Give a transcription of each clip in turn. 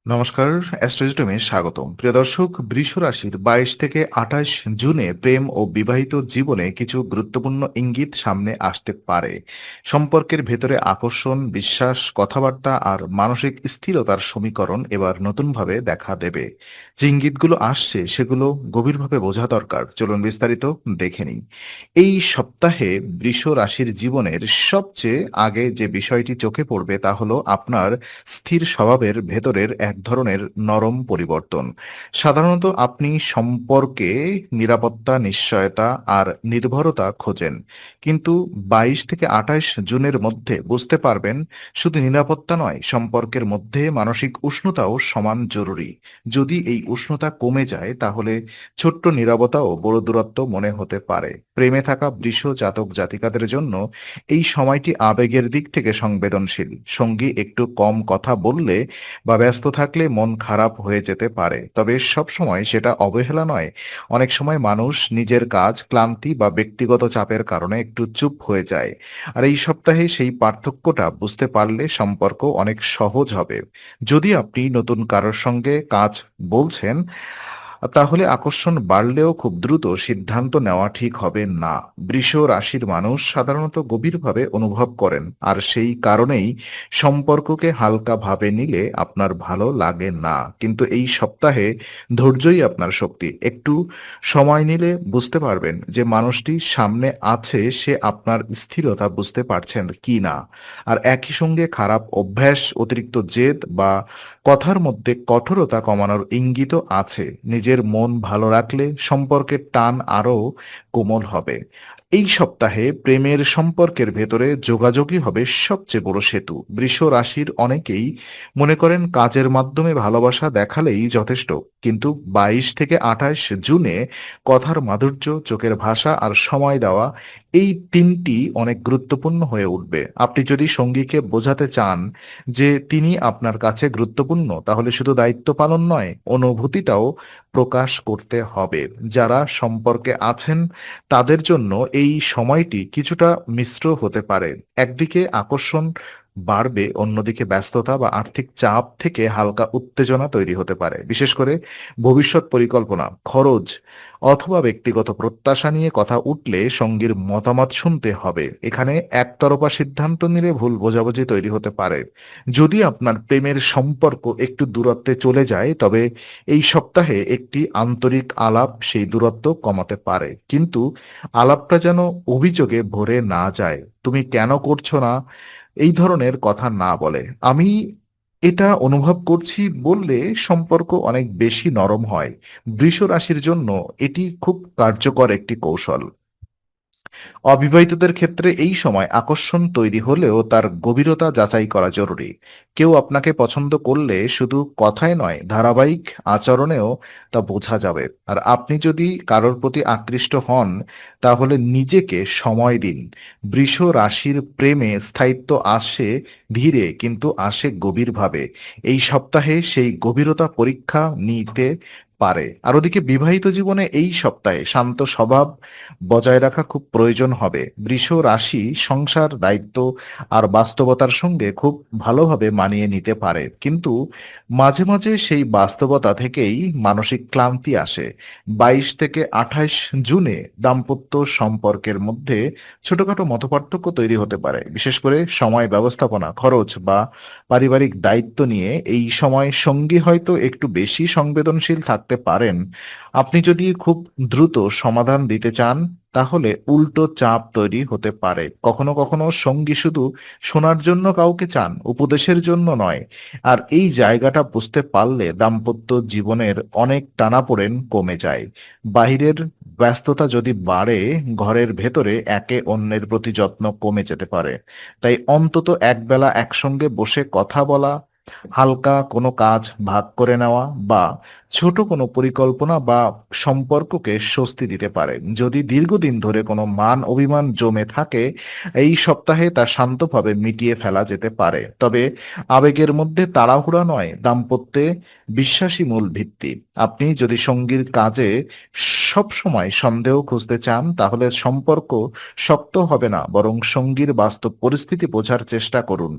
নমস্কার, অ্যাস্ট্রোজটমে স্বাগতম। প্রিয় দর্শক, বৃষ রাশির ২২ থেকে ২৮ জুনে প্রেম ও বিবাহিত জীবনে কিছু গুরুত্বপূর্ণ ইঙ্গিত সামনে আসতে পারে। সম্পর্কের ভেতরে আকর্ষণ, বিশ্বাস, কথাবার্তা আর মানসিক স্থিরতার সমীকরণ এবার নতুনভাবে দেখা দেবে। যে ইঙ্গিতগুলো আসছে সেগুলো গভীরভাবে বোঝা দরকার। চলুন বিস্তারিত দেখে নিই। এই সপ্তাহে বৃষ রাশির জীবনের সবচেয়ে আগে যে বিষয়টি চোখে পড়বে তা হলো আপনার স্থির স্বভাবের ভেতরের এক ধরনের নরম পরিবর্তন। সাধারণত আপনি সম্পর্কে নিরাপত্তা, নিশ্চয়তা আর নির্ভরতা খোঁজেন। কিন্তু ২২ থেকে ২৮ জুনের মধ্যে বুঝতে পারবেন শুধু নিরাপত্তা নয়, সম্পর্কের মধ্যে মানসিক উষ্ণতাও সমান জরুরি। যদি এই উষ্ণতা কমে যায় তাহলে ছোট্ট নীরবতাও বড় দূরত্ব মনে হতে পারে। প্রেমে থাকা বৃষ জাতক জাতিকাদের জন্য এই সময়টি আবেগের দিক থেকে সংবেদনশীল। সঙ্গী একটু কম কথা বললে বা ব্যস্ত থাকলে মন খারাপ হয়ে যেতে পারে, তবে সব সময় সেটা অবহেলা নয়। অনেক সময় মানুষ নিজের কাজ, ক্লান্তি বা ব্যক্তিগত চাপের কারণে একটু চুপ হয়ে যায়। আর এই সপ্তাহে সেই পার্থক্যটা বুঝতে পারলে সম্পর্ক অনেক সহজ হবে। যদি আপনি নতুন কারোর সঙ্গে কাজ বলছেন, তাহলে আকর্ষণ বাড়লেও খুব দ্রুত সিদ্ধান্ত নেওয়া ঠিক হবে না। বৃষ রাশির মানুষ সাধারণত গভীরভাবে অনুভব করেন, আর সেই কারণেই সম্পর্ককে হালকা ভাবে নিলে আপনার ভালো লাগে না। কিন্তু এই সপ্তাহে ধৈর্যই আপনার শক্তি। একটু সময় নিলে বুঝতে পারবেন যে মানুষটি সামনে আছে সে আপনার স্থিরতা বুঝতে পারছেন কি না। আর একই সঙ্গে খারাপ অভ্যাস, অতিরিক্ত জেদ বা কথার মধ্যে কঠোরতা কমানোর ইঙ্গিতও আছে। নিজের মন ভালো রাখলে সম্পর্কের টান আরও কোমল হবে। এই সপ্তাহে প্রেমের সম্পর্কের ভেতরে যোগাযোগই হবে সবচেয়ে বড় সেতু। বৃষ রাশির অনেকেই মনে করেন কাজের মাধ্যমে ভালোবাসা দেখালেই যথেষ্ট। কিন্তু ২২ থেকে ২৮ জুনে কথার মাধুর্য, চোখের ভাষা আর সময় দেওয়া, এই তিনটি অনেক গুরুত্বপূর্ণ হয়ে উঠবে। আপনি যদি সঙ্গীকে বোঝাতে চান যে তিনি আপনার কাছে গুরুত্বপূর্ণ, তাহলে শুধু দায়িত্ব পালন নয়, অনুভূতিটাও প্রকাশ করতে হবে। যারা সম্পর্কে আছেন তাদের জন্য এই সময়টি কিছুটা মিশ্র হতে পারে। একদিকে আকর্ষণ বাড়বে, অন্যদিকে ব্যস্ততা বা আর্থিক চাপ থেকে হালকা উত্তেজনা তৈরি হতে পারে। বিশেষ করে ভবিষ্যৎ পরিকল্পনা, খরচ অথবা ব্যক্তিগত প্রত্যাশা নিয়ে কথা উঠলে সঙ্গীর মতামত শুনতে হবে। এখানে একতরফা সিদ্ধান্ত নিলে ভুল বোঝাবুঝি তৈরি হতে পারে। যদি আপনার প্রেমের সম্পর্ক একটু দূরত্বে চলে যায়, তবে এই সপ্তাহে একটি আন্তরিক আলাপ সেই দূরত্ব কমাতে পারে। কিন্তু আলাপটা যেন অভিযোগে ভরে না যায়। তুমি কেন করছো না, এই ধরনের কথা না বলে আমি এটা অনুভব করছি বললে সম্পর্ক অনেক বেশি নরম হয়। বৃষ রাশির জন্য এটি খুব কার্যকর একটি কৌশল। অবিবাহিতদের ক্ষেত্রে এই সময় আকর্ষণ তৈরি হলেও তার গভীরতা যাচাই করা জরুরি। কেউ আপনাকে পছন্দ করলে শুধু কথায় নয়, ধারাবাহিক আচরণেও তা বোঝা যাবে। আর আপনি যদি কারোর প্রতি আকৃষ্ট হন, তাহলে নিজেকে সময় দিন। বৃষ রাশির প্রেমে স্থায়িত্ব আসে ধীরে কিন্তু আসে গভীরভাবে। এই সপ্তাহে সেই গভীরতা পরীক্ষা নিতে পারে। আর ওদিকে বিবাহিত জীবনে এই সপ্তাহে শান্ত স্বভাব বজায় রাখা খুব প্রয়োজন হবে। বৃষ রাশি সংসার, দায়িত্ব আর বাস্তবতার সঙ্গে খুব ভালোভাবে মানিয়ে নিতে পারে, কিন্তু মাঝে মাঝে সেই বাস্তবতা থেকেই মানসিক ক্লান্তি আসে। ২২ থেকে ২৮ জুনে দাম্পত্য সম্পর্কের মধ্যে ছোটখাটো মতপার্থক্য তৈরি হতে পারে, বিশেষ করে সময় ব্যবস্থাপনা, খরচ বা পারিবারিক দায়িত্ব নিয়ে। এই সময় সঙ্গী হয়তো একটু বেশি সংবেদনশীল থাকতে পারেন। আপনি যদি খুব দ্রুত সমাধান দিতে চান, তাহলে উল্টো চাপ তৈরি হতে পারে। কখনো কখনো সঙ্গী শুধু শোনার জন্য কাউকে চান, উপদেশের জন্য নয়। আর এই জায়গাটা বুঝতে পারলে দাম্পত্য জীবনের অনেক টানাপোড়েন কমে যায়। বাহিরের ব্যস্ততা যদি বাড়ে, ঘরের ভেতরে একে অন্যের প্রতি যত্ন কমে যেতে পারে। তাই অন্তত একবেলা একসঙ্গে বসে কথা বলা, হালকা কোনো কাজ ভাগ করে নেওয়া বা ছোট কোনো পরিকল্পনা বা সম্পর্ককে স্বস্তি দিতে পারে। যদি দীর্ঘদিন ধরে কোনো মান অভিমান জমে থাকে, এই সপ্তাহে তা শান্তভাবে মিটিয়ে ফেলা যেতে পারে। তবে আবেগের মধ্যে তাড়াহুড়া নয়, দাম্পত্যে বিশ্বাসী মূল ভিত্তি। আপনি যদি সঙ্গীর কাজে সবসময় সন্দেহ খুঁজতে চান, তাহলে সম্পর্ক শক্ত হবে না, বরং সঙ্গীর বাস্তব পরিস্থিতি বোঝার চেষ্টা করুন।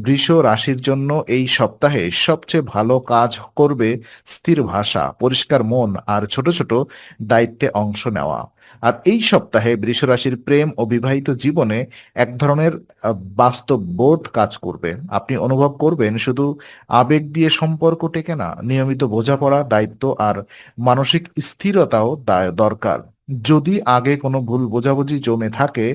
বৃষ রাশির জন্য এই সপ্তাহে সবচেয়ে ভালো কাজ করবে স্থির ভাষা, পরিষ্কার মন আর ছোট ছোট দায়িত্বে অংশ নেওয়া। আর এই সপ্তাহে বৃষ রাশির প্রেম ও বিবাহিত জীবনে এক ধরনের বাস্তব বোধ কাজ করবে। আপনি অনুভব করবেন শুধু আবেগ দিয়ে সম্পর্ক টেকে না, নিয়মিত বোঝাপড়া, দায়িত্ব আর মানসিক স্থিরতাও দরকার। যদি আগে কোনো ভুল বোঝাবুঝি জমে থাকে,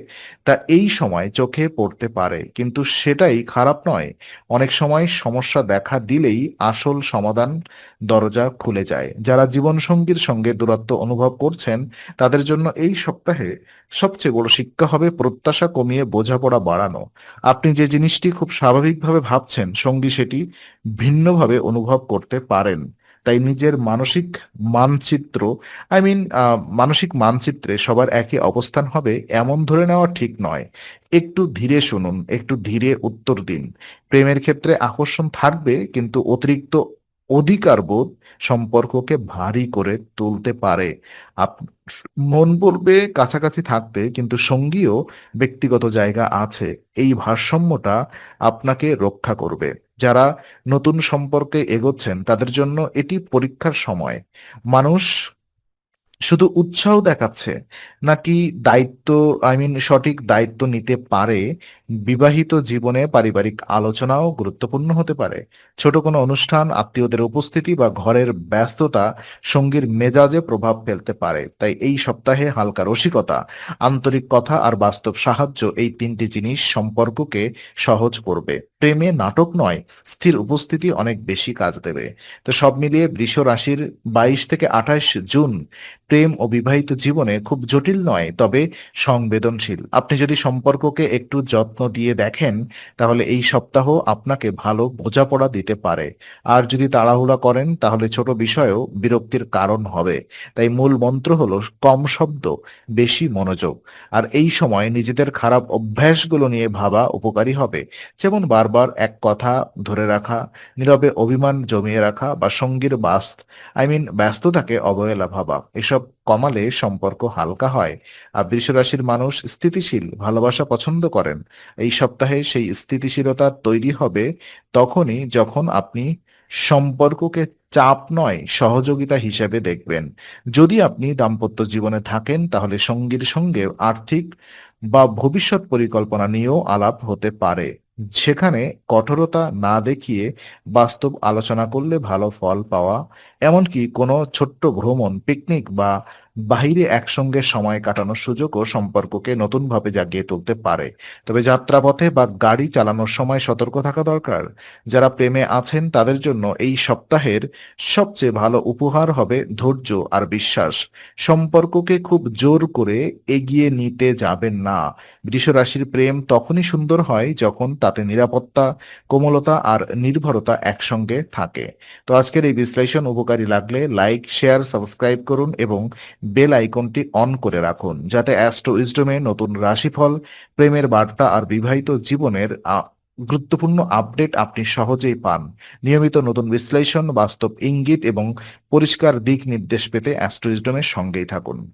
তা এই সময় চোখে পড়তে পারে, কিন্তু সেটাই খারাপ নয়। অনেক সময় সমস্যা দেখা দিলেই আসল সমাধান দরজা খুলে যায়। যারা জীবনসঙ্গীর সঙ্গে দূরত্ব অনুভব করছেন, তাদের জন্য এই সপ্তাহে সবচেয়ে বড় শিক্ষা হবে প্রত্যাশা কমিয়ে বোঝাপড়া বাড়ানো। আপনি যে জিনিসটি খুব স্বাভাবিকভাবে ভাবছেন, সঙ্গী সেটি ভিন্নভাবে অনুভব করতে পারেন। তাই নিজের মানসিক মানচিত্র মানসিক মানচিত্রে সবার একই অবস্থান হবে এমন ধরে নেওয়া ঠিক নয়। একটু ধীরে শুনুন, একটু ধীরে উত্তর দিন। প্রেমের ক্ষেত্রে আকর্ষণ থাকবে, কিন্তু অতিরিক্ত অধিকারবোধ সম্পর্ককে ভারী করে তুলতে পারে। আপ মন বলবে কাছাকাছি থাকতে, কিন্তু সঙ্গীও ব্যক্তিগত জায়গা আছে। এই ভারসাম্যটা আপনাকে রক্ষা করবে। যারা নতুন সম্পর্কে এগোচ্ছেন, তাদের জন্য এটি পরীক্ষার সময়। মানুষ শুধু উৎসাহ দেখাচ্ছে নাকি দায়িত্ব, সঠিক দায়িত্ব নিতে পারে। বিবাহিত জীবনে পারিবারিক আলোচনাও গুরুত্বপূর্ণ হতে পারে। ছোট কোনো অনুষ্ঠান, আত্মীয়দের উপস্থিতি বা ঘরের ব্যস্ততা সঙ্গীর মেজাজে প্রভাব ফেলতে পারে। তাই এই সপ্তাহে হালকা রসিকতা, আন্তরিক কথা আর বাস্তব সাহায্য, এই তিনটি জিনিস সম্পর্ককে সহজ করবে। প্রেমে নাটক নয়, স্থির উপস্থিতি অনেক বেশি কাজ দেবে। তো সব মিলিয়ে বৃষ রাশির 22 থেকে 28 জুন প্রেম ও বিবাহিত জীবনে খুব জটিল নয়, তবে সংবেদনশীল। আপনি যদি সম্পর্ককে একটু যত্ন দিয়ে দেখেন, তাহলে এই সপ্তাহ আপনাকে ভালো বোঝাপড়া দিতে পারে। আর যদি তাড়াহুড়া করেন, তাহলে ছোট বিষয়েও বিরক্তির কারণ হবে। তাই মূল মন্ত্র হলো কম শব্দ, বেশি মনোযোগ। আর এই সময় নিজেদের খারাপ অভ্যাসগুলো নিয়ে ভাবা উপকারী হবে। যেমন বারবার এক কথা ধরে রাখা, নীরবে অভিমান জমিয়ে রাখা বা সঙ্গীর ব্যস্ততাকে অবহেলা ভাবা। এসব কমালে সম্পর্ক হালকা হয়। আর বৃষ রাশির মানুষ স্থিতিশীল ভালোবাসা পছন্দ করেন। এই সপ্তাহে সেই স্থিতিশীলতা তৈরি হবে তখনই যখন আপনি সম্পর্ককে চাপ নয়, সহযোগিতা হিসেবে দেখবেন। যদি আপনি দাম্পত্য জীবনে থাকেন, তাহলে সঙ্গীর সঙ্গে আর্থিক বা ভবিষ্যৎ পরিকল্পনা নিয়েও আলাপ হতে পারে। সেখানে কঠোরতা না দেখিয়ে বাস্তব আলোচনা করলে ভালো ফল পাওয়া, এমনকি কোনো ছোট্ট ভ্রমণ, পিকনিক বা বাহিরে একসঙ্গে সময় কাটানোর সুযোগও সম্পর্ককে নতুনভাবে জাগিয়ে তুলতে পারে। তবে যাত্রাপথে বা গাড়ি চালানোর সময় সতর্ক থাকা দরকার। যারা প্রেমে আছেন, তাদের জন্য এই সপ্তাহের সবচেয়ে ভালো উপহার হবে ধৈর্য আর বিশ্বাস। সম্পর্ককে খুব জোর করে এগিয়ে নিতে যাবেন না। বৃষ রাশির প্রেম তখনই সুন্দর হয় যখন তাতে নিরাপত্তা, কোমলতা আর নির্ভরতা একসঙ্গে থাকে। তো আজকের এই বিশ্লেষণ উপকারী লাগলে লাইক, শেয়ার, সাবস্ক্রাইব করুন এবং বেল আইকনটি অন করে রাখুন, যাতে অ্যাস্ট্রো উইজডমে নতুন রাশিফল, প্রেমের বার্তা আর বিবাহিত জীবনের গুরুত্বপূর্ণ আপডেট আপনি সহজেই পান। নিয়মিত নতুন বিশ্লেষণ, বাস্তব ইঙ্গিত এবং পরিষ্কার দিক নির্দেশ পেতে অ্যাস্ট্রো উইজডমের সঙ্গেই থাকুন।